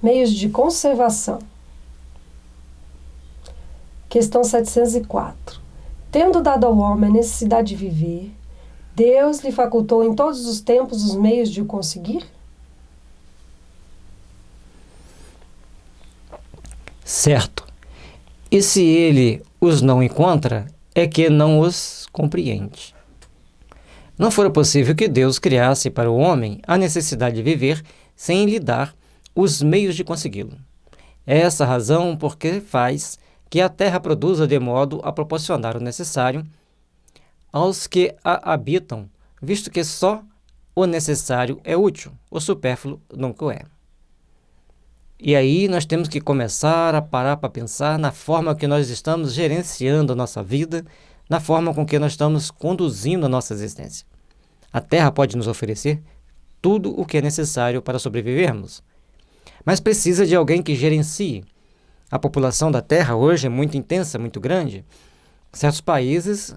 Meios de conservação. Questão 704. Tendo dado ao homem a necessidade de viver, Deus lhe facultou em todos os tempos os meios de o conseguir? Certo. E se ele os não encontra, é que não os compreende. Não fora possível que Deus criasse para o homem a necessidade de viver sem lhe dar os meios de consegui-lo. É essa a razão porque faz que a terra produza de modo a proporcionar o necessário aos que a habitam, visto que só o necessário é útil, o supérfluo nunca o é. E aí nós temos que começar a parar para pensar na forma que nós estamos gerenciando a nossa vida, na forma com que nós estamos conduzindo a nossa existência. A Terra pode nos oferecer tudo o que é necessário para sobrevivermos, mas precisa de alguém que gerencie. A população da Terra hoje é muito intensa, muito grande. Em certos países,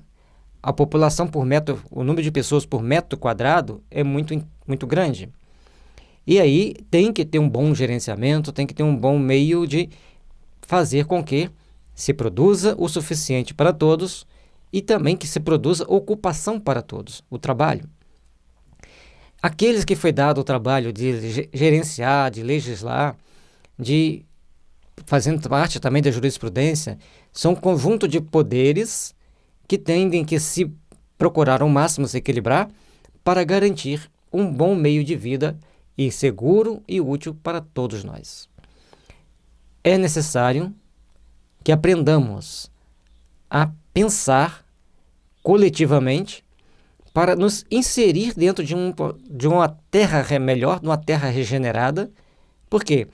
a população por metro, o número de pessoas por metro quadrado é muito grande. E aí tem que ter um bom gerenciamento, tem que ter um bom meio de fazer com que se produza o suficiente para todos e também que se produza ocupação para todos, o trabalho. Aqueles que foi dado o trabalho de gerenciar, de legislar, de fazendo parte também da jurisprudência, são um conjunto de poderes que tendem que se procurar ao máximo se equilibrar para garantir um bom meio de vida e seguro e útil para todos nós. É necessário que aprendamos a pensar coletivamente para nos inserir dentro de uma terra melhor, de uma terra regenerada. Por quê?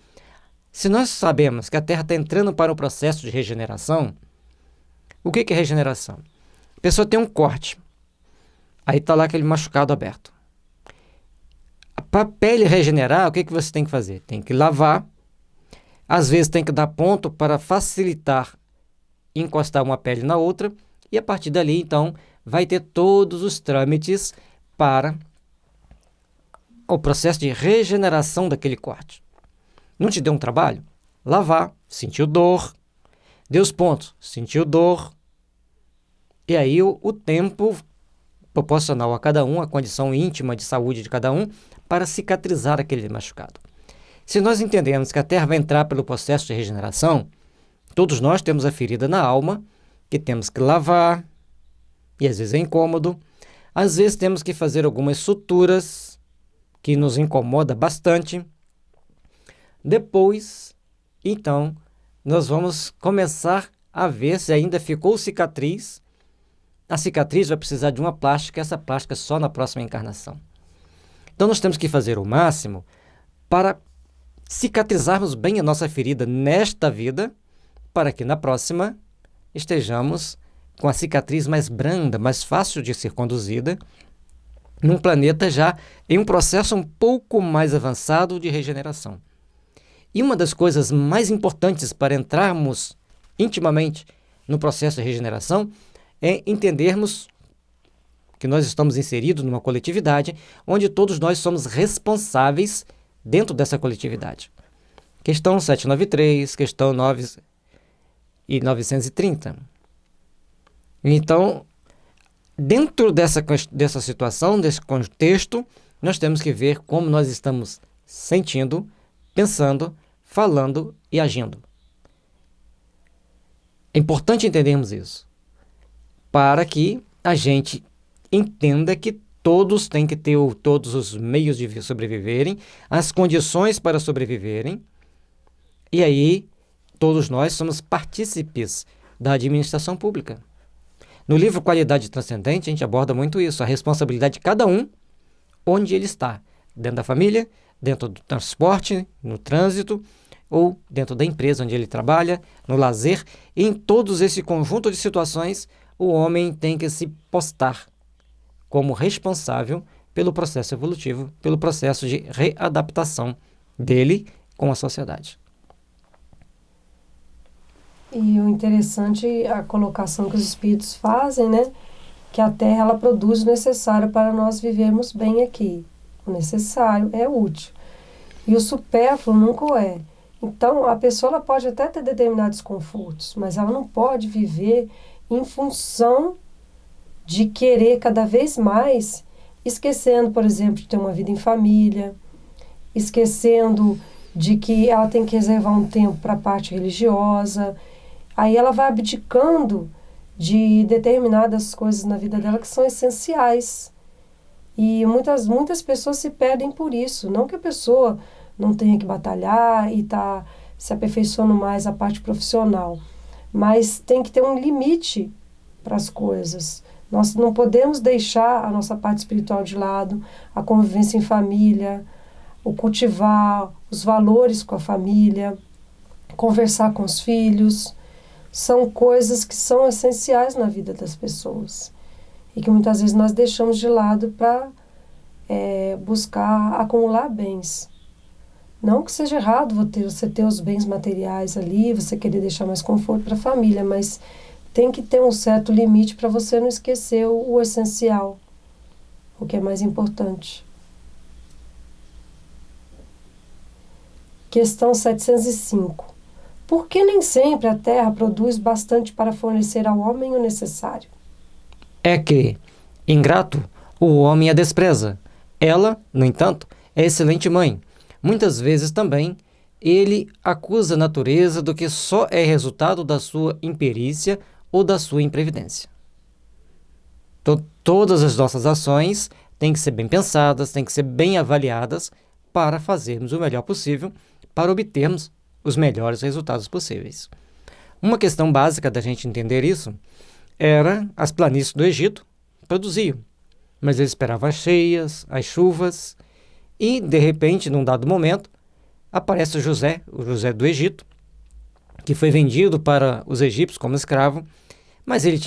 Se nós sabemos que a Terra está entrando para o processo de regeneração, o que é regeneração? A pessoa tem um corte, aí está lá aquele machucado aberto. Para a pele regenerar, o que você tem que fazer? Tem que lavar, às vezes tem que dar ponto para facilitar encostar uma pele na outra, e a partir dali, então, vai ter todos os trâmites para o processo de regeneração daquele corte. Não te deu um trabalho? Lavar, sentiu dor, deu os pontos, sentiu dor. E aí o tempo proporcional a cada um, a condição íntima de saúde de cada um, para cicatrizar aquele machucado. Se nós entendemos que a Terra vai entrar pelo processo de regeneração, todos nós temos a ferida na alma, que temos que lavar, e às vezes é incômodo. Às vezes temos que fazer algumas suturas, que nos incomoda bastante. Depois, então, nós vamos começar a ver se ainda ficou cicatriz. A cicatriz vai precisar de uma plástica, essa plástica só na próxima encarnação. Então, nós temos que fazer o máximo para cicatrizarmos bem a nossa ferida nesta vida, para que na próxima estejamos com a cicatriz mais branda, mais fácil de ser conduzida, num planeta já em um processo um pouco mais avançado de regeneração. E uma das coisas mais importantes para entrarmos intimamente no processo de regeneração é entendermos que nós estamos inseridos numa coletividade onde todos nós somos responsáveis dentro dessa coletividade. Questão 793, questão 9 e 930. Então, dentro dessa situação, desse contexto, nós temos que ver como nós estamos sentindo, pensando, falando e agindo. É importante entendermos isso, para que a gente entenda que todos têm que ter todos os meios de sobreviverem, as condições para sobreviverem, e aí todos nós somos partícipes da administração pública. No livro Qualidade Transcendente, a gente aborda muito isso, a responsabilidade de cada um, onde ele está, dentro da família, dentro do transporte, no trânsito, ou dentro da empresa onde ele trabalha, no lazer. E em todos esse conjunto de situações, o homem tem que se postar como responsável pelo processo evolutivo, pelo processo de readaptação dele com a sociedade. E o interessante é a colocação que os espíritos fazem, né? Que a Terra ela produz o necessário para nós vivermos bem aqui. O necessário é útil. E o supérfluo nunca é. Então, a pessoa ela pode até ter determinados confortos, mas ela não pode viver em função de querer cada vez mais, esquecendo, por exemplo, de ter uma vida em família, esquecendo de que ela tem que reservar um tempo para a parte religiosa. Aí ela vai abdicando de determinadas coisas na vida dela que são essenciais. E muitas pessoas se perdem por isso. Não que a pessoa não tenha que batalhar e tá se aperfeiçoando mais a parte profissional, mas tem que ter um limite para as coisas. Nós não podemos deixar a nossa parte espiritual de lado, a convivência em família, o cultivar os valores com a família, conversar com os filhos. São coisas que são essenciais na vida das pessoas e que muitas vezes nós deixamos de lado para buscar acumular bens. Não que seja errado você ter os bens materiais ali, você querer deixar mais conforto para a família, mas tem que ter um certo limite para você não esquecer o essencial, o que é mais importante. Questão 705. Por que nem sempre a terra produz bastante para fornecer ao homem o necessário? É que, ingrato, o homem a despreza. Ela, no entanto, é excelente mãe. Muitas vezes também ele acusa a natureza do que só é resultado da sua imperícia ou da sua imprevidência. Então, todas as nossas ações têm que ser bem pensadas, têm que ser bem avaliadas para fazermos o melhor possível, para obtermos os melhores resultados possíveis. Uma questão básica da gente entender isso era as planícies do Egito produziam, mas eles esperavam as cheias, as chuvas, e de repente, num dado momento, aparece o José do Egito, que foi vendido para os egípcios como escravo, mas ele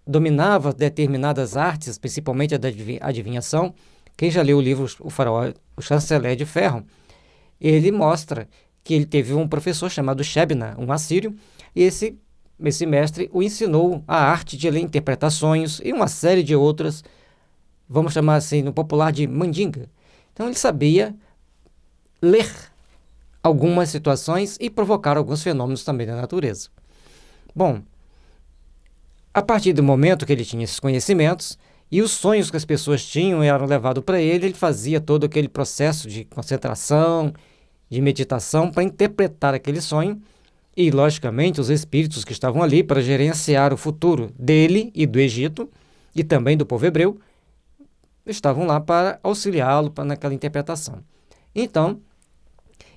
dominava determinadas artes, principalmente a da adivinhação. Quem já leu o livro O Faraó, o Chanceler de Ferro, ele mostra que ele teve um professor chamado Shebna, um assírio, e esse mestre o ensinou a arte de ler interpretações e uma série de outras, vamos chamar assim, no popular de mandinga. Então ele sabia ler algumas situações e provocar alguns fenômenos também da natureza. Bom, a partir do momento que ele tinha esses conhecimentos e os sonhos que as pessoas tinham eram levados para ele, ele fazia todo aquele processo de concentração, de meditação para interpretar aquele sonho e, logicamente, os espíritos que estavam ali para gerenciar o futuro dele e do Egito e também do povo hebreu estavam lá para auxiliá-lo naquela interpretação. Então,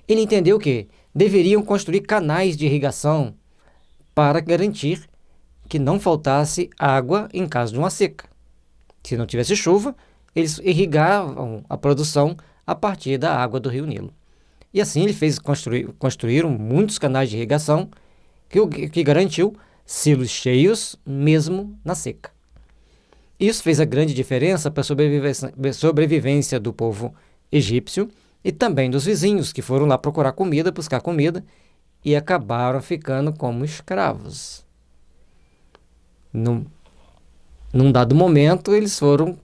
ele entendeu que deveriam construir canais de irrigação para garantir que não faltasse água em caso de uma seca. Se não tivesse chuva, eles irrigavam a produção a partir da água do rio Nilo. E assim ele construíram muitos canais de irrigação que garantiu silos cheios mesmo na seca. Isso fez a grande diferença para a sobrevivência do povo egípcio e também dos vizinhos que foram lá procurar comida, buscar comida e acabaram ficando como escravos. Num dado momento, eles foram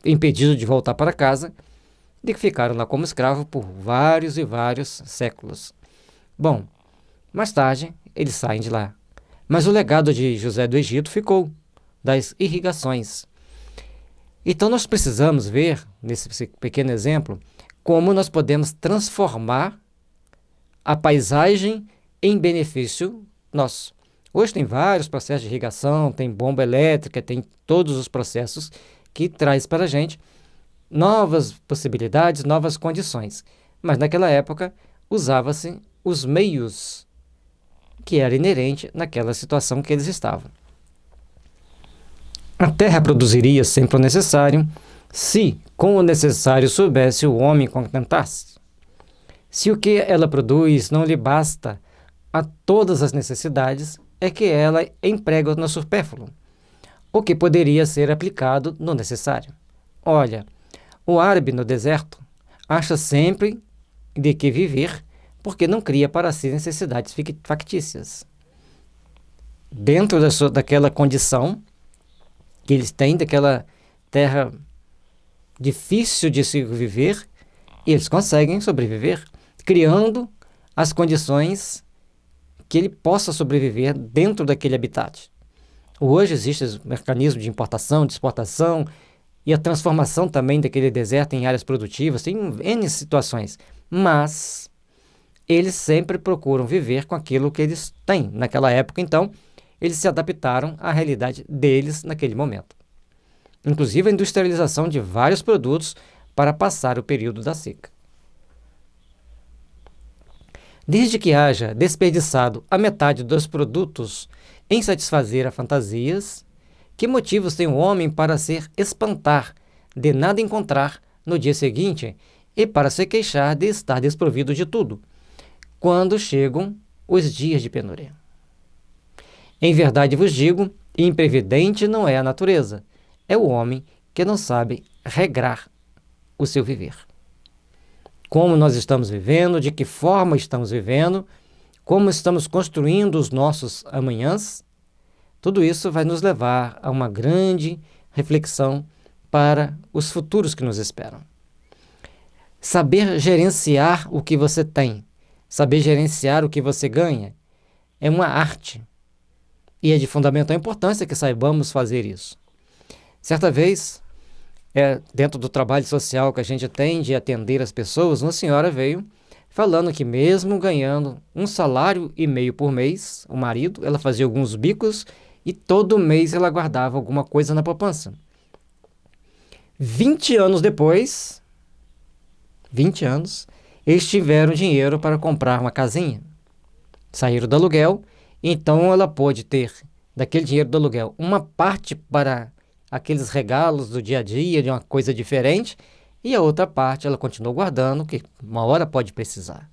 impedidos de voltar para casa e ficaram lá como escravos por vários e vários séculos. Bom, mais tarde, eles saem de lá. Mas o legado de José do Egito ficou, das irrigações. Então nós precisamos ver, nesse pequeno exemplo, como nós podemos transformar a paisagem em benefício nosso. Hoje tem vários processos de irrigação, tem bomba elétrica, tem todos os processos que traz para a gente novas possibilidades, novas condições. Mas naquela época usava-se os meios que era inerente naquela situação que eles estavam. A terra produziria sempre o necessário, se com o necessário soubesse o homem contentar-se. Se o que ela produz não lhe basta a todas as necessidades, é que ela emprega no supérfluo, o que poderia ser aplicado no necessário. Olha, o árabe no deserto acha sempre de que viver, porque não cria para si necessidades factícias. Dentro daquela condição que eles têm, daquela terra difícil de se viver, eles conseguem sobreviver, criando as condições que ele possa sobreviver dentro daquele habitat. Hoje existem os mecanismos de importação, de exportação e a transformação também daquele deserto em áreas produtivas, tem N situações, mas eles sempre procuram viver com aquilo que eles têm naquela época, então eles se adaptaram à realidade deles naquele momento. Inclusive a industrialização de vários produtos para passar o período da seca. Desde que haja desperdiçado a metade dos produtos em satisfazer a fantasias, que motivos tem o homem para se espantar de nada encontrar no dia seguinte e para se queixar de estar desprovido de tudo, quando chegam os dias de penúria? Em verdade vos digo, imprevidente não é a natureza, é o homem que não sabe regrar o seu viver. Como nós estamos vivendo, de que forma estamos vivendo, como estamos construindo os nossos amanhãs, tudo isso vai nos levar a uma grande reflexão para os futuros que nos esperam. Saber gerenciar o que você tem, saber gerenciar o que você ganha, é uma arte. E é de fundamental importância que saibamos fazer isso. Certa vez, dentro do trabalho social que a gente tem de atender as pessoas, uma senhora veio falando que mesmo ganhando 1,5 salário por mês, o marido, ela fazia alguns bicos e todo mês ela guardava alguma coisa na poupança. 20 anos depois, 20 anos, eles tiveram dinheiro para comprar uma casinha. Saíram do aluguel, então ela pôde ter, daquele dinheiro do aluguel, uma parte para aqueles regalos do dia a dia, de uma coisa diferente, e a outra parte ela continuou guardando, que uma hora pode precisar.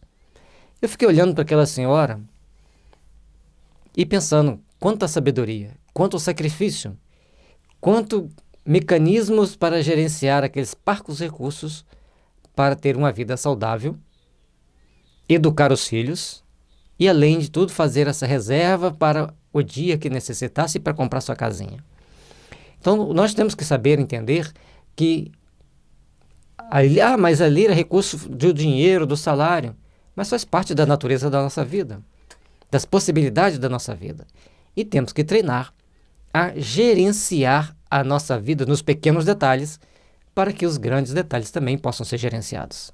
Eu fiquei olhando para aquela senhora e pensando, quanta sabedoria, quanto sacrifício, quanto mecanismos para gerenciar aqueles parcos recursos para ter uma vida saudável, educar os filhos e, além de tudo, fazer essa reserva para o dia que necessitasse para comprar sua casinha. Então, nós temos que saber entender que mas ali era recurso do dinheiro, do salário, mas faz parte da natureza da nossa vida, das possibilidades da nossa vida. E temos que treinar a gerenciar a nossa vida nos pequenos detalhes para que os grandes detalhes também possam ser gerenciados.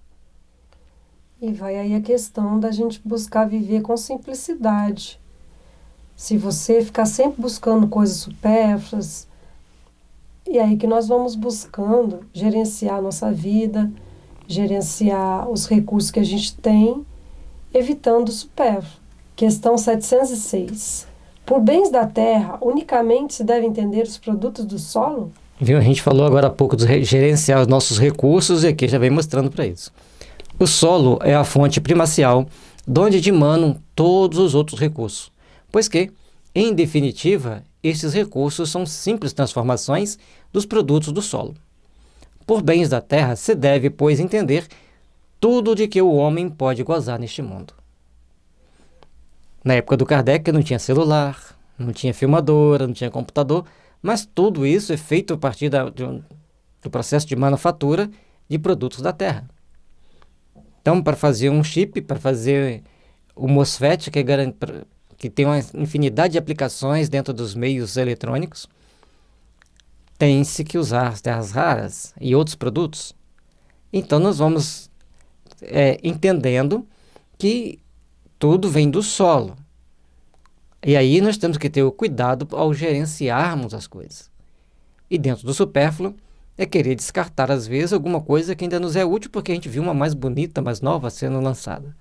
E vai aí a questão da gente buscar viver com simplicidade. Se você ficar sempre buscando coisas supérfluas, e aí que nós vamos buscando gerenciar a nossa vida, gerenciar os recursos que a gente tem, evitando o supérfluo. Questão 706. Por bens da terra, unicamente se deve entender os produtos do solo? Viu? A gente falou agora há pouco de gerenciar os nossos recursos e aqui já vem mostrando para isso. O solo é a fonte primacial de onde dimanam todos os outros recursos, pois que, em definitiva, estes recursos são simples transformações dos produtos do solo. Por bens da terra se deve, pois, entender tudo de que o homem pode gozar neste mundo. Na época do Kardec não tinha celular, não tinha filmadora, não tinha computador, mas tudo isso é feito a partir do processo de manufatura de produtos da terra. Então, para fazer um chip, para fazer o MOSFET, que tem uma infinidade de aplicações dentro dos meios eletrônicos, tem-se que usar as terras raras e outros produtos. Então, nós vamos entendendo que tudo vem do solo. E aí nós temos que ter o cuidado ao gerenciarmos as coisas. E dentro do supérfluo é querer descartar, às vezes, alguma coisa que ainda nos é útil porque a gente viu uma mais bonita, mais nova sendo lançada.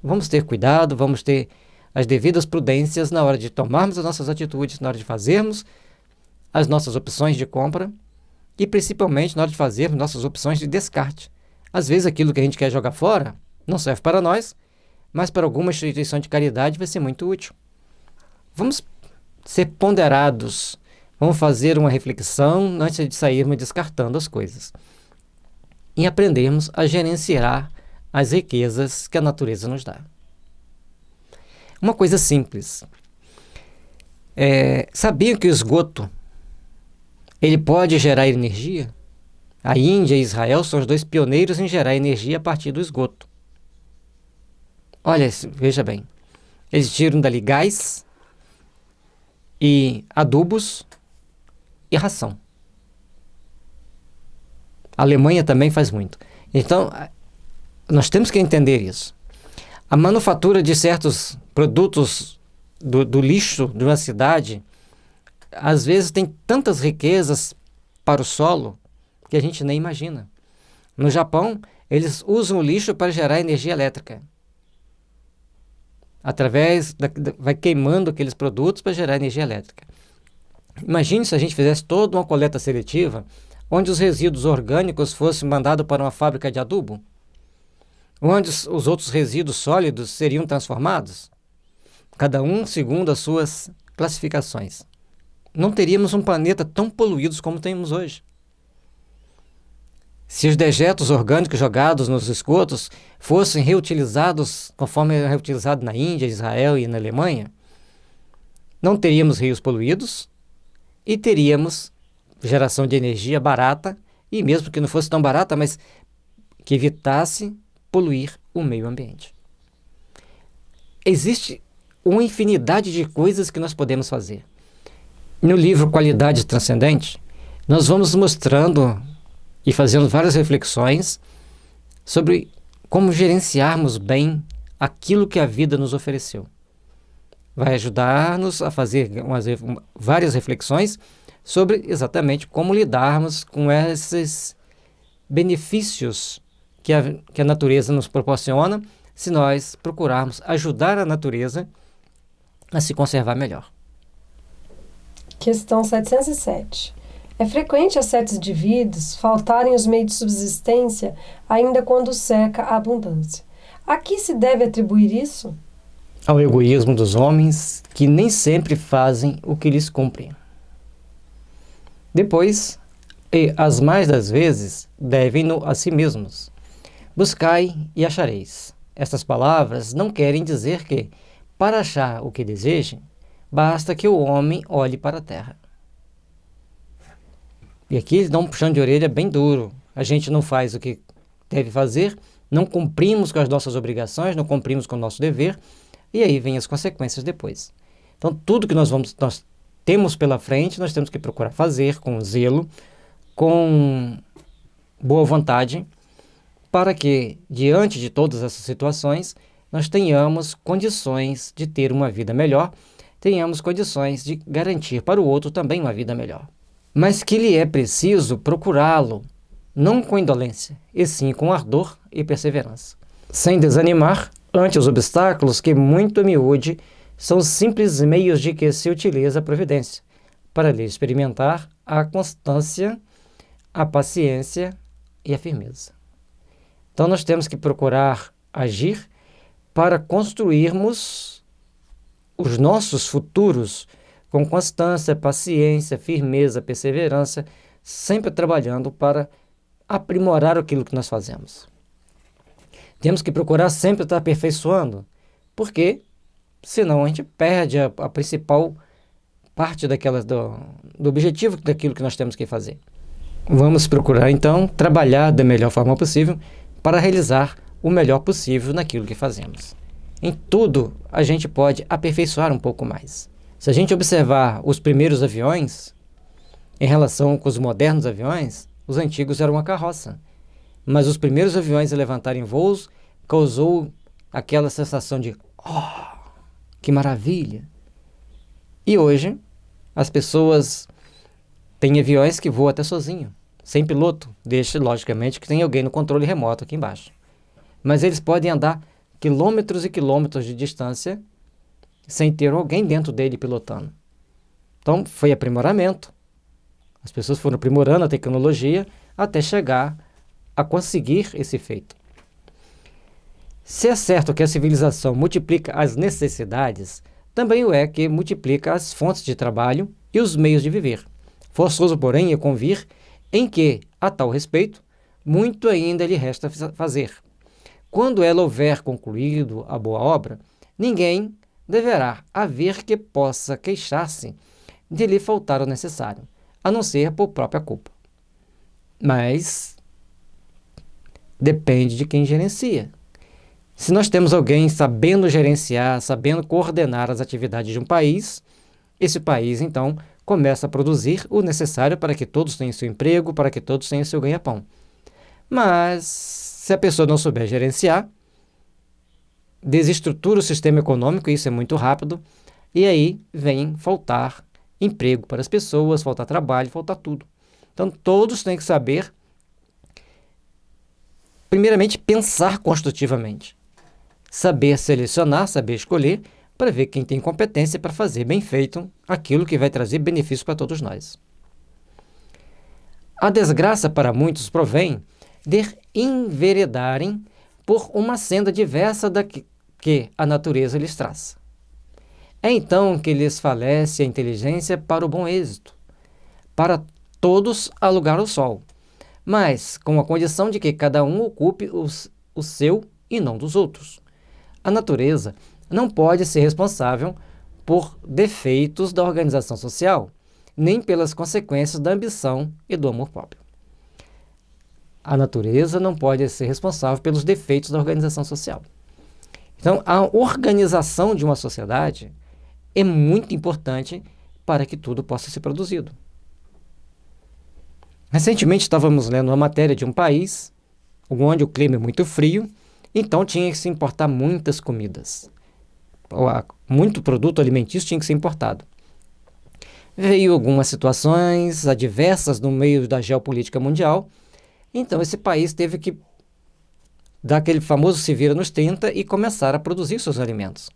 Vamos ter cuidado, vamos ter as devidas prudências na hora de tomarmos as nossas atitudes, na hora de fazermos as nossas opções de compra e, principalmente, na hora de fazermos nossas opções de descarte. Às vezes, aquilo que a gente quer jogar fora não serve para nós, mas para alguma instituição de caridade vai ser muito útil. Vamos ser ponderados, vamos fazer uma reflexão antes de sairmos descartando as coisas e aprendermos a gerenciar as riquezas que a natureza nos dá. Uma coisa simples. Sabiam que o esgoto ele pode gerar energia? A Índia e Israel são os dois pioneiros em gerar energia a partir do esgoto. Olha, veja bem, eles tiram dali gás e adubos e ração. A Alemanha também faz muito. Então, nós temos que entender isso. A manufatura de certos produtos do lixo de uma cidade, às vezes tem tantas riquezas para o solo que a gente nem imagina. No Japão, eles usam o lixo para gerar energia elétrica. Vai queimando aqueles produtos para gerar energia elétrica. Imagine se a gente fizesse toda uma coleta seletiva, onde os resíduos orgânicos fossem mandados para uma fábrica de adubo, onde os outros resíduos sólidos seriam transformados, cada um segundo as suas classificações. Não teríamos um planeta tão poluído como temos hoje. Se os dejetos orgânicos jogados nos esgotos fossem reutilizados conforme é reutilizado na Índia, Israel e na Alemanha, não teríamos rios poluídos e teríamos geração de energia barata, e mesmo que não fosse tão barata, mas que evitasse poluir o meio ambiente. Existe uma infinidade de coisas que nós podemos fazer. No livro Qualidade Transcendente, nós vamos mostrando e fazendo várias reflexões sobre como gerenciarmos bem aquilo que a vida nos ofereceu. Vai ajudar-nos a fazer várias reflexões sobre exatamente como lidarmos com esses benefícios que a natureza nos proporciona, se nós procurarmos ajudar a natureza a se conservar melhor. Questão 707. É frequente a certos indivíduos faltarem os meios de subsistência ainda quando cerca a abundância. A que se deve atribuir isso? Ao egoísmo dos homens, que nem sempre fazem o que lhes cumpre. Depois, e as mais das vezes, devem-no a si mesmos. Buscai e achareis. Estas palavras não querem dizer que, para achar o que desejem, basta que o homem olhe para a terra. E aqui eles dão um puxão de orelha bem duro. A gente não faz o que deve fazer, não cumprimos com as nossas obrigações, não cumprimos com o nosso dever, e aí vem as consequências depois. Então, tudo que nós temos pela frente, nós temos que procurar fazer com zelo, com boa vontade, para que, diante de todas essas situações, nós tenhamos condições de ter uma vida melhor, tenhamos condições de garantir para o outro também uma vida melhor. Mas que lhe é preciso procurá-lo, não com indolência, e sim com ardor e perseverança, sem desanimar ante os obstáculos que, muito a miúde, são simples meios de que se utiliza a providência, para lhe experimentar a constância, a paciência e a firmeza. Então nós temos que procurar agir para construirmos os nossos futuros com constância, paciência, firmeza, perseverança, sempre trabalhando para aprimorar aquilo que nós fazemos. Temos que procurar sempre estar aperfeiçoando, porque senão a gente perde a principal parte do objetivo daquilo que nós temos que fazer. Vamos procurar, então, trabalhar da melhor forma possível para realizar o melhor possível naquilo que fazemos. Em tudo, a gente pode aperfeiçoar um pouco mais. Se a gente observar os primeiros aviões, em relação com os modernos aviões, os antigos eram uma carroça. Mas os primeiros aviões a levantarem voos causou aquela sensação de "oh, que maravilha!". E hoje, as pessoas têm aviões que voam até sozinho, sem piloto. Deixa, logicamente, que tem alguém no controle remoto aqui embaixo. Mas eles podem andar quilômetros e quilômetros de distância sem ter alguém dentro dele pilotando. Então, foi aprimoramento. As pessoas foram aprimorando a tecnologia até chegar a conseguir esse feito. Se é certo que a civilização multiplica as necessidades, também o é que multiplica as fontes de trabalho e os meios de viver. Forçoso, porém, é convir em que, a tal respeito, muito ainda lhe resta fazer. Quando ela houver concluído a boa obra, ninguém deverá haver que possa queixar-se de lhe faltar o necessário, a não ser por própria culpa. Mas depende de quem gerencia. Se nós temos alguém sabendo gerenciar, sabendo coordenar as atividades de um país, esse país, então, começa a produzir o necessário para que todos tenham seu emprego, para que todos tenham seu ganha-pão. Mas, se a pessoa não souber gerenciar, desestrutura o sistema econômico, isso é muito rápido, e aí vem faltar emprego para as pessoas, faltar trabalho, faltar tudo. Então, todos têm que saber, primeiramente, pensar construtivamente. Saber selecionar, saber escolher, para ver quem tem competência para fazer bem feito aquilo que vai trazer benefício para todos nós. A desgraça para muitos provém de enveredarem por uma senda diversa da que a natureza lhes traz. É então que lhes falece a inteligência para o bom êxito, para todos alugar o sol, mas com a condição de que cada um ocupe o seu e não dos outros. A natureza não pode ser responsável por defeitos da organização social, nem pelas consequências da ambição e do amor próprio. A natureza não pode ser responsável pelos defeitos da organização social. Então, a organização de uma sociedade é muito importante para que tudo possa ser produzido. Recentemente estávamos lendo uma matéria de um país onde o clima é muito frio, então tinha que se importar muitas comidas. Muito produto alimentício tinha que ser importado. Veio algumas situações adversas no meio da geopolítica mundial, então esse país teve que dar aquele famoso se vira nos 30 e começar a produzir seus alimentos.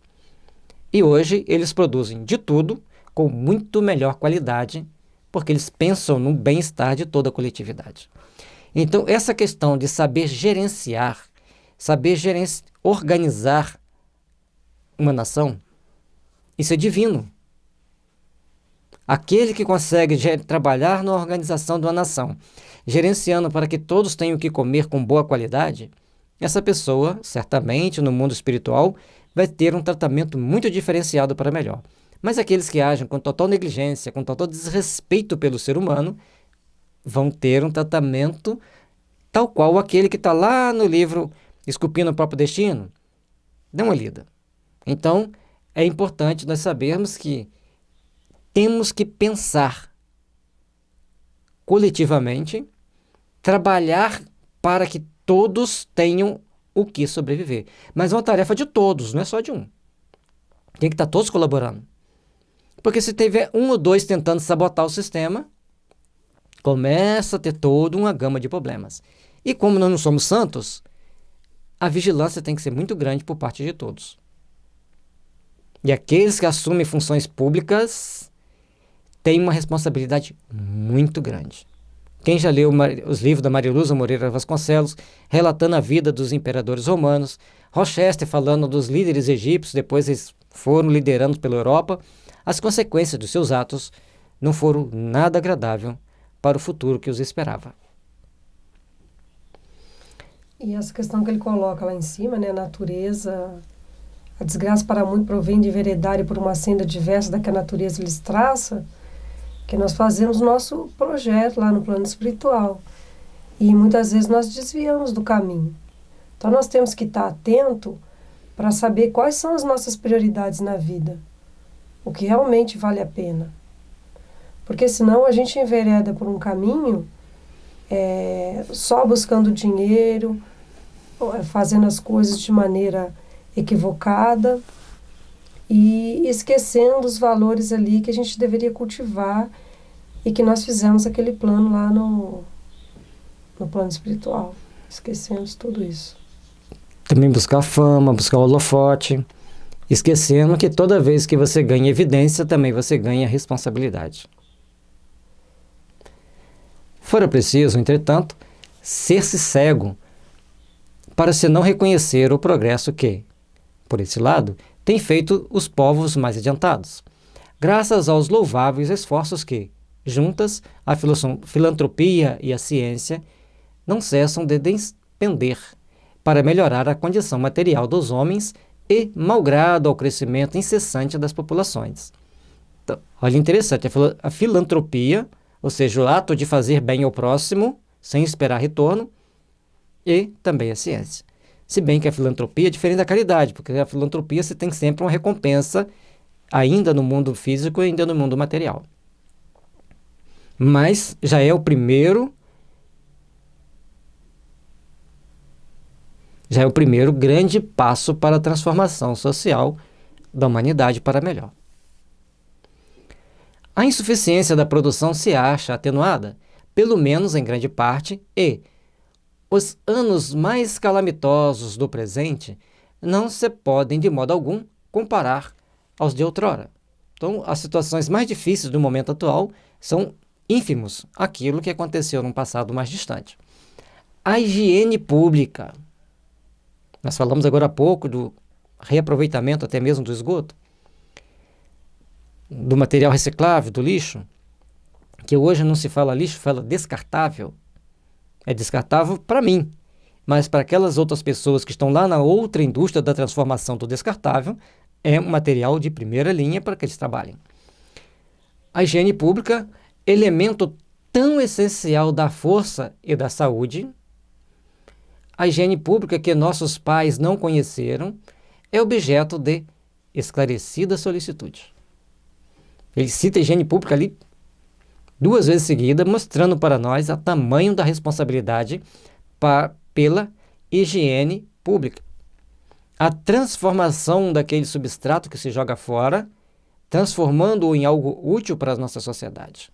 E hoje eles produzem de tudo com muito melhor qualidade, porque eles pensam no bem-estar de toda a coletividade. Então essa questão de saber gerenciar, organizar uma nação, isso é divino. Aquele que consegue trabalhar na organização de uma nação, gerenciando para que todos tenham o que comer com boa qualidade, essa pessoa, certamente, no mundo espiritual, vai ter um tratamento muito diferenciado para melhor. Mas aqueles que agem com total negligência, com total desrespeito pelo ser humano, vão ter um tratamento tal qual aquele que está lá no livro Esculpindo o Próprio Destino. Dê uma lida. Então, é importante nós sabermos que temos que pensar coletivamente, trabalhar para que todos tenham o que sobreviver. Mas é uma tarefa de todos, não é só de um. Tem que estar todos colaborando. Porque se tiver um ou dois tentando sabotar o sistema, começa a ter toda uma gama de problemas. E como nós não somos santos, a vigilância tem que ser muito grande por parte de todos. E aqueles que assumem funções públicas têm uma responsabilidade muito grande. Quem já leu os livros da Mariluza Moreira Vasconcelos, relatando a vida dos imperadores romanos, Rochester falando dos líderes egípcios, depois eles foram liderando pela Europa, as consequências dos seus atos não foram nada agradável para o futuro que os esperava. E essa questão que ele coloca lá em cima, né, a natureza, a desgraça para muito provém de enveredarem por uma senda diversa da que a natureza lhes traça, que nós fazemos nosso projeto lá no plano espiritual. E muitas vezes nós desviamos do caminho. Então nós temos que estar atento para saber quais são as nossas prioridades na vida. O que realmente vale a pena. Porque senão a gente envereda por um caminho só buscando dinheiro, fazendo as coisas de maneira equivocada e esquecendo os valores ali que a gente deveria cultivar e que nós fizemos aquele plano lá no plano espiritual. Esquecemos tudo isso. Também buscar fama, buscar holofote, esquecendo que toda vez que você ganha evidência, também você ganha responsabilidade. Fora preciso, entretanto, ser-se cego para se não reconhecer o progresso que, por esse lado, tem feito os povos mais adiantados, graças aos louváveis esforços que, juntas, a filantropia e a ciência não cessam de despender para melhorar a condição material dos homens e malgrado ao crescimento incessante das populações. Então, olha, interessante, a filantropia, ou seja, o ato de fazer bem ao próximo, sem esperar retorno, e também a ciência. Se bem que a filantropia é diferente da caridade, porque a filantropia você tem sempre uma recompensa, ainda no mundo físico e ainda no mundo material. Mas já é o primeiro grande passo para a transformação social da humanidade para melhor. A insuficiência da produção se acha atenuada, pelo menos em grande parte, e os anos mais calamitosos do presente não se podem, de modo algum, comparar aos de outrora. Então, as situações mais difíceis do momento atual são ínfimos àquilo que aconteceu num passado mais distante. A higiene pública. Nós falamos agora há pouco do reaproveitamento até mesmo do esgoto, do material reciclável, do lixo, que hoje não se fala lixo, fala descartável. É descartável para mim, mas para aquelas outras pessoas que estão lá na outra indústria da transformação do descartável, é um material de primeira linha para que eles trabalhem. A higiene pública, elemento tão essencial da força e da saúde. A higiene pública que nossos pais não conheceram é objeto de esclarecida solicitude. Ele cita a higiene pública ali 2 vezes seguida, mostrando para nós o tamanho da responsabilidade pela higiene pública. A transformação daquele substrato que se joga fora, transformando-o em algo útil para a nossa sociedade.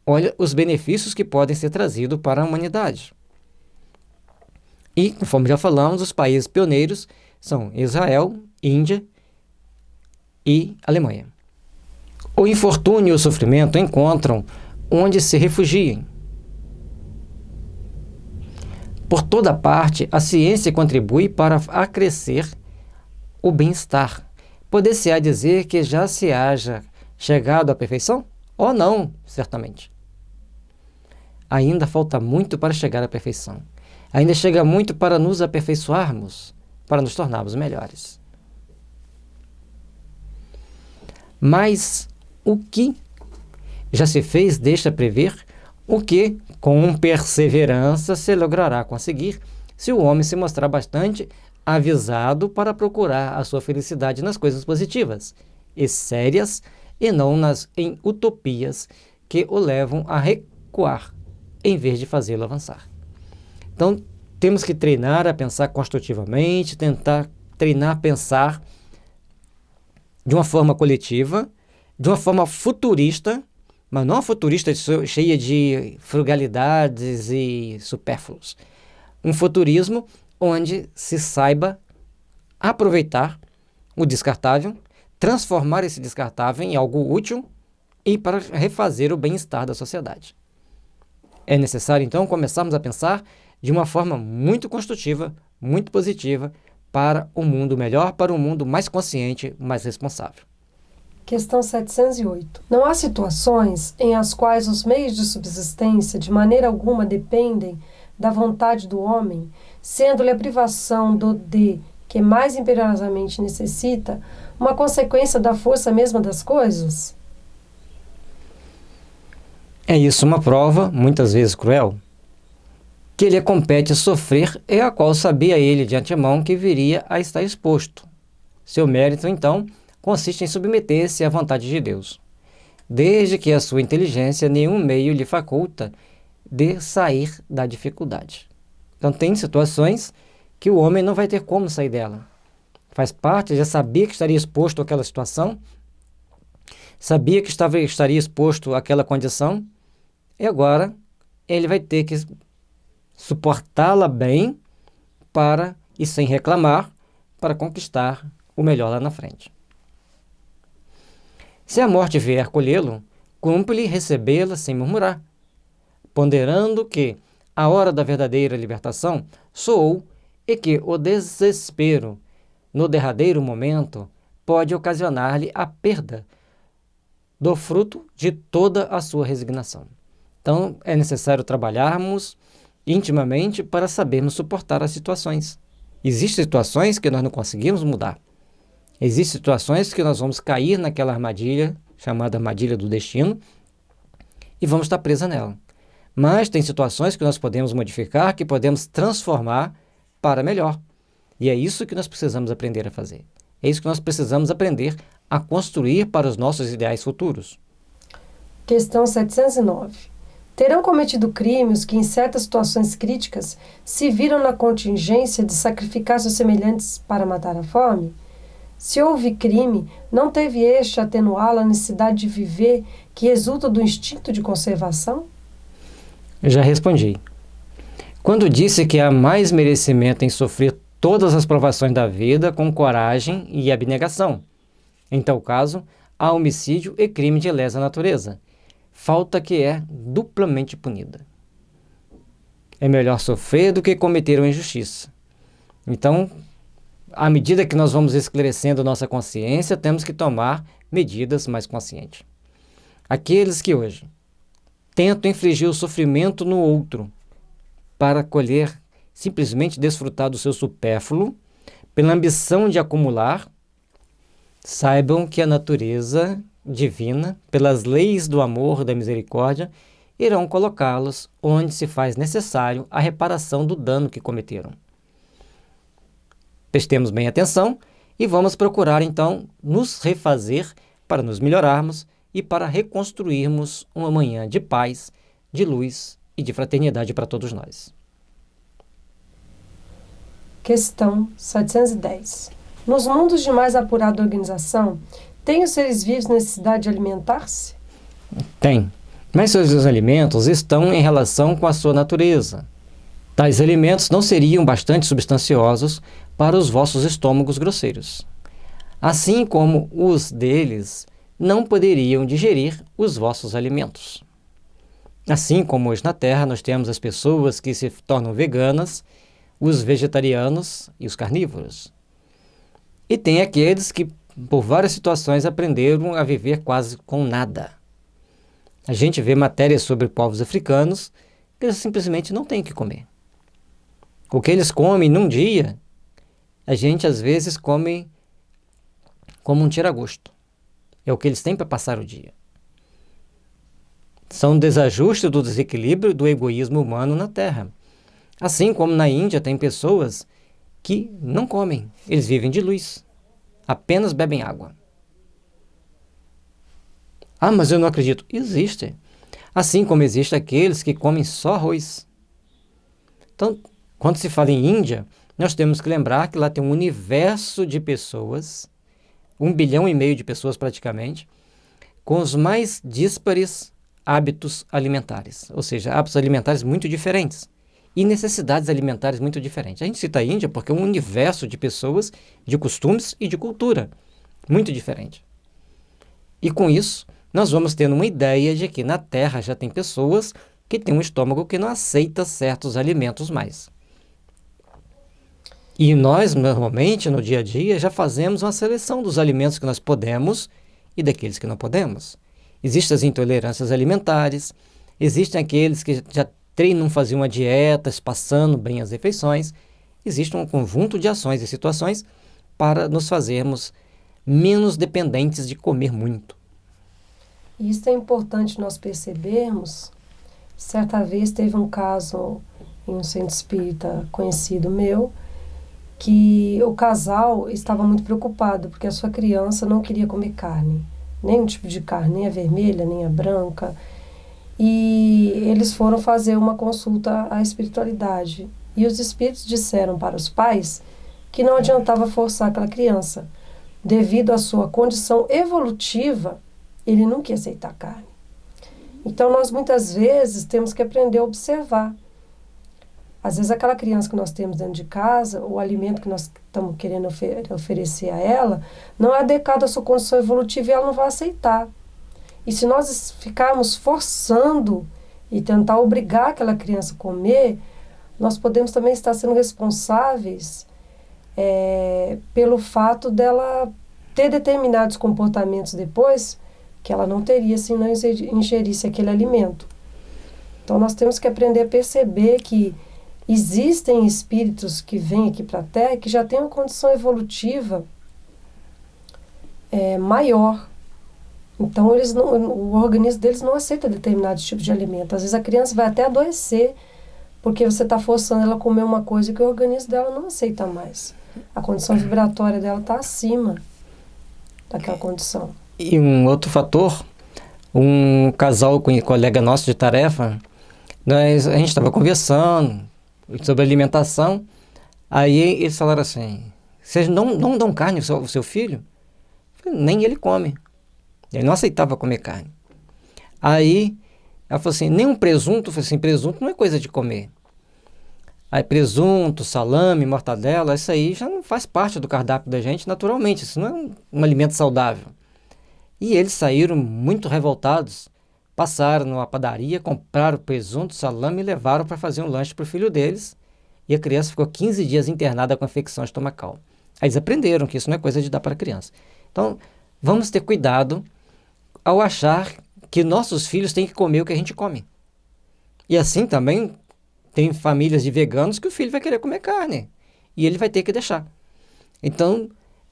Olha os benefícios que podem ser trazidos para a humanidade. E, conforme já falamos, os países pioneiros são Israel, Índia e Alemanha. O infortúnio e o sofrimento encontram onde se refugiem. Por toda parte, a ciência contribui para acrescer o bem-estar. Poder-se-á dizer que já se haja chegado à perfeição? Ou não, certamente. Ainda falta muito para chegar à perfeição. Ainda chega muito para nos aperfeiçoarmos, para nos tornarmos melhores. Mas o que já se fez deixa prever o que, com perseverança, se logrará conseguir se o homem se mostrar bastante avisado para procurar a sua felicidade nas coisas positivas e sérias e não em utopias que o levam a recuar em vez de fazê-lo avançar. Então, temos que treinar a pensar construtivamente, tentar treinar a pensar de uma forma coletiva, de uma forma futurista, mas não futurista cheia de frugalidades e supérfluos. Um futurismo onde se saiba aproveitar o descartável, transformar esse descartável em algo útil e para refazer o bem-estar da sociedade. É necessário, então, começarmos a pensar de uma forma muito construtiva, muito positiva, para um mundo melhor, para um mundo mais consciente, mais responsável. Questão 708. Não há situações em as quais os meios de subsistência de maneira alguma dependem da vontade do homem, sendo-lhe a privação do que mais imperiosamente necessita uma consequência da força mesma das coisas? É isso uma prova, muitas vezes cruel, que lhe compete sofrer e a qual sabia ele de antemão que viria a estar exposto. Seu mérito, então, consiste em submeter-se à vontade de Deus, desde que a sua inteligência nenhum meio lhe faculta de sair da dificuldade. Então, tem situações que o homem não vai ter como sair dela. Faz parte, já sabia que estaria exposto àquela situação, sabia que estaria exposto àquela condição, e agora ele vai ter que suportá-la bem e sem reclamar, para conquistar o melhor lá na frente. Se a morte vier colhê-lo, cumpre-lhe recebê-la sem murmurar, ponderando que a hora da verdadeira libertação soou e que o desespero, no derradeiro momento, pode ocasionar-lhe a perda do fruto de toda a sua resignação. Então, é necessário trabalharmos intimamente para sabermos suportar as situações. Existem situações que nós não conseguimos mudar. Existem situações que nós vamos cair naquela armadilha, chamada armadilha do destino, e vamos estar presos nela. Mas tem situações que nós podemos modificar, que podemos transformar para melhor. E é isso que nós precisamos aprender a fazer. É isso que nós precisamos aprender a construir para os nossos ideais futuros. Questão 709. Terão cometido crimes que, em certas situações críticas, se viram na contingência de sacrificar seus semelhantes para matar a fome? Se houve crime, não teve este atenuá-lo a necessidade de viver que resulta do instinto de conservação? Já respondi. Quando disse que há mais merecimento em sofrer todas as provações da vida com coragem e abnegação. Em tal caso, há homicídio e crime de lesa natureza, falta que é duplamente punida. É melhor sofrer do que cometer uma injustiça. Então, à medida que nós vamos esclarecendo nossa consciência, temos que tomar medidas mais conscientes. Aqueles que hoje tentam infligir o sofrimento no outro para colher, simplesmente desfrutar do seu supérfluo, pela ambição de acumular, saibam que a natureza divina, pelas leis do amor, da misericórdia, irão colocá-los onde se faz necessário a reparação do dano que cometeram. Prestemos bem atenção e vamos procurar, então, nos refazer para nos melhorarmos e para reconstruirmos uma manhã de paz, de luz e de fraternidade para todos nós. Questão 710. Nos mundos de mais apurada organização, têm os seres vivos necessidade de alimentar-se? Tem, mas seus alimentos estão em relação com a sua natureza. Tais alimentos não seriam bastante substanciosos para os vossos estômagos grosseiros, assim como os deles não poderiam digerir os vossos alimentos. Assim como hoje na Terra nós temos as pessoas que se tornam veganas, os vegetarianos e os carnívoros. E tem aqueles que, por várias situações, aprenderam a viver quase com nada. A gente vê matérias sobre povos africanos que eles simplesmente não têm o que comer. O que eles comem num dia, a gente às vezes come como um tira-gosto. É o que eles têm para passar o dia. São um desajuste do desequilíbrio do egoísmo humano na Terra. Assim como na Índia tem pessoas que não comem, eles vivem de luz, apenas bebem água. Ah, mas eu não acredito. Existe. Assim como existe aqueles que comem só arroz. Então, quando se fala em Índia, nós temos que lembrar que lá tem um universo de pessoas, 1,5 bilhão de pessoas praticamente, com os mais díspares hábitos alimentares, ou seja, hábitos alimentares muito diferentes e necessidades alimentares muito diferentes. A gente cita a Índia porque é um universo de pessoas, de costumes e de cultura muito diferente. E com isso, nós vamos tendo uma ideia de que na Terra já tem pessoas que têm um estômago que não aceita certos alimentos mais. E nós, normalmente, no dia a dia, já fazemos uma seleção dos alimentos que nós podemos e daqueles que não podemos. Existem as intolerâncias alimentares, existem aqueles que já treinam fazer uma dieta, passando bem as refeições. Existe um conjunto de ações e situações para nos fazermos menos dependentes de comer muito. Isso é importante nós percebermos. Certa vez teve um caso em um centro espírita conhecido meu, que o casal estava muito preocupado porque a sua criança não queria comer carne, nenhum tipo de carne, nem a vermelha, nem a branca. E eles foram fazer uma consulta à espiritualidade. E os espíritos disseram para os pais que não adiantava forçar aquela criança. Devido à sua condição evolutiva, ele não queria aceitar carne. Então, nós muitas vezes temos que aprender a observar. Às vezes, aquela criança que nós temos dentro de casa, o alimento que nós estamos querendo oferecer a ela, não é adequado à sua condição evolutiva e ela não vai aceitar. E se nós ficarmos forçando e tentar obrigar aquela criança a comer, nós podemos também estar sendo responsáveis pelo fato dela ter determinados comportamentos depois que ela não teria se não ingerisse aquele alimento. Então, nós temos que aprender a perceber que existem espíritos que vêm aqui para a Terra e que já têm uma condição evolutiva maior. Então, o organismo deles não aceita determinados tipos de alimento. Às vezes a criança vai até adoecer porque você está forçando ela a comer uma coisa que o organismo dela não aceita mais. A condição vibratória dela está acima daquela condição. E um outro fator, um casal colega nosso de tarefa, a gente estava conversando sobre alimentação, aí eles falaram assim, vocês não dão carne ao seu filho? Eu falei, nem ele come. Ele não aceitava comer carne. Aí ela falou assim, nem um presunto? Eu falei assim, presunto não é coisa de comer. Aí presunto, salame, mortadela, isso aí já não faz parte do cardápio da gente naturalmente, isso não é um alimento saudável. E eles saíram muito revoltados, passaram numa padaria, compraram presunto, salame e levaram para fazer um lanche para o filho deles. E a criança ficou 15 dias internada com infecção estomacal. Aí eles aprenderam que isso não é coisa de dar para a criança. Então, vamos ter cuidado ao achar que nossos filhos têm que comer o que a gente come. E assim também tem famílias de veganos que o filho vai querer comer carne. E ele vai ter que deixar. Então,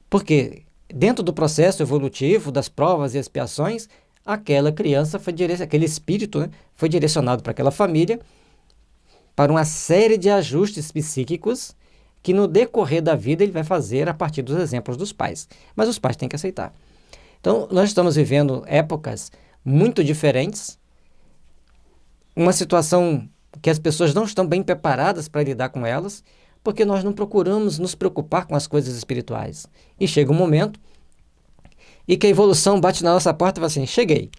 por quê? Dentro do processo evolutivo, das provas e expiações, aquela criança aquele espírito, né, foi direcionado para aquela família para uma série de ajustes psíquicos que no decorrer da vida ele vai fazer a partir dos exemplos dos pais. Mas os pais têm que aceitar. Então, nós estamos vivendo épocas muito diferentes, uma situação que as pessoas não estão bem preparadas para lidar com elas, porque nós não procuramos nos preocupar com as coisas espirituais. E chega um momento e que a evolução bate na nossa porta e fala assim, cheguei,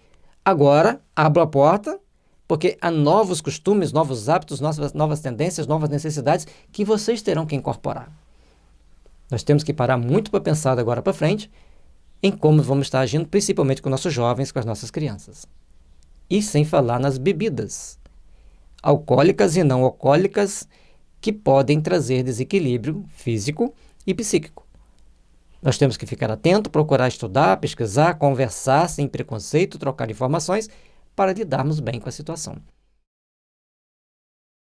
agora abro a porta, porque há novos costumes, novos hábitos, novas tendências, novas necessidades que vocês terão que incorporar. Nós temos que parar muito para pensar de agora para frente em como vamos estar agindo, principalmente com nossos jovens, com as nossas crianças. E sem falar nas bebidas alcoólicas e não alcoólicas que podem trazer desequilíbrio físico e psíquico. Nós temos que ficar atento, procurar estudar, pesquisar, conversar sem preconceito, trocar informações para lidarmos bem com a situação.